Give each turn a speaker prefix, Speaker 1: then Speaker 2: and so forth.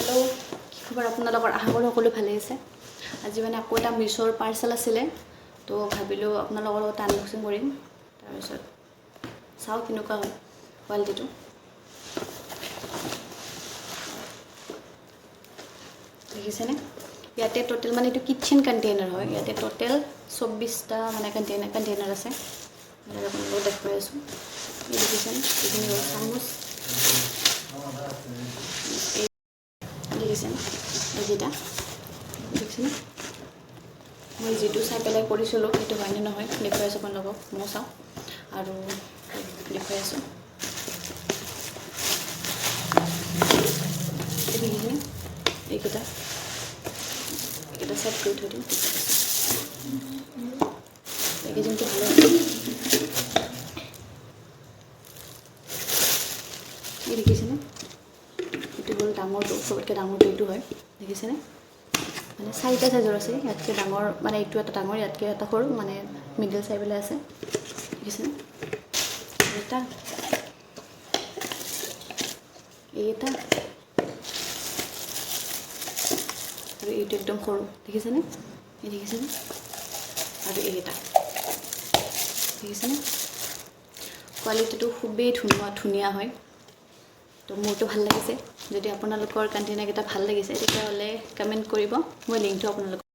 Speaker 1: Hello' কি খবৰ আপোনালোকৰ? আশা কৰোঁ সকলো ভালেই আছে। আজি মানে আকৌ এটা মিছ'ৰ পাৰ্চেল আছিলে, তো ভাবিলোঁ আপোনালোকৰ লগত আনবক্সিং কৰিম। তাৰপিছত চাওঁ কেনেকুৱা হয় কোৱালিটিটো। দেখিছেনে? ইয়াতে টোটেল মানে এইটো কিটচেন কণ্টেইনাৰ হয়। ইয়াতে টোটেল 24টা মানে কণ্টেইনাৰ আছে। আপোনালোকক দেখুৱাই আছোঁ। এই দেখিছেনে? এইখিনি হ'ল চামুচ। দেখিছেনে? এইকেইটা দেখিছেনে? মই যিটো চাই পেলাই কৰিছিলোঁ সেইটো হয়নে নহয় দেখুৱাই আছোঁ আপোনালোকক। মই চাওঁ আৰু দেখুৱাই আছোঁ। দেখিছেনে? এইকেইটা চেট কৰি থৈ দিম। পেকেজিংটো ভালে আছে। এই দেখিছেনে? এইটো হ'ল ডাঙৰটো, চবতকৈ ডাঙৰটো এইটো হয়। দেখিছেনে? মানে 4টা চাইজৰ আছে। ইয়াতকৈ ডাঙৰ মানে এইটো এটা ডাঙৰ, ইয়াতকৈ এটা সৰু, মানে মিডল চাই পেলাই আছে। দেখিছেনে? এটা এইটা আৰু এইটো একদম সৰু। দেখিছেনে? এই দেখিছেনে? আৰু এইকেইটা দেখিছেনে? কোৱালিটিটো খুবেই ধুনীয়া হয়। তো মোৰতো ভাল লাগিছে। যদি আপোনালোকৰ কণ্টেইনাৰকেইটা ভাল লাগিছে তেতিয়াহ'লে কমেণ্ট কৰিব। মই লিংকটো আপোনালোকক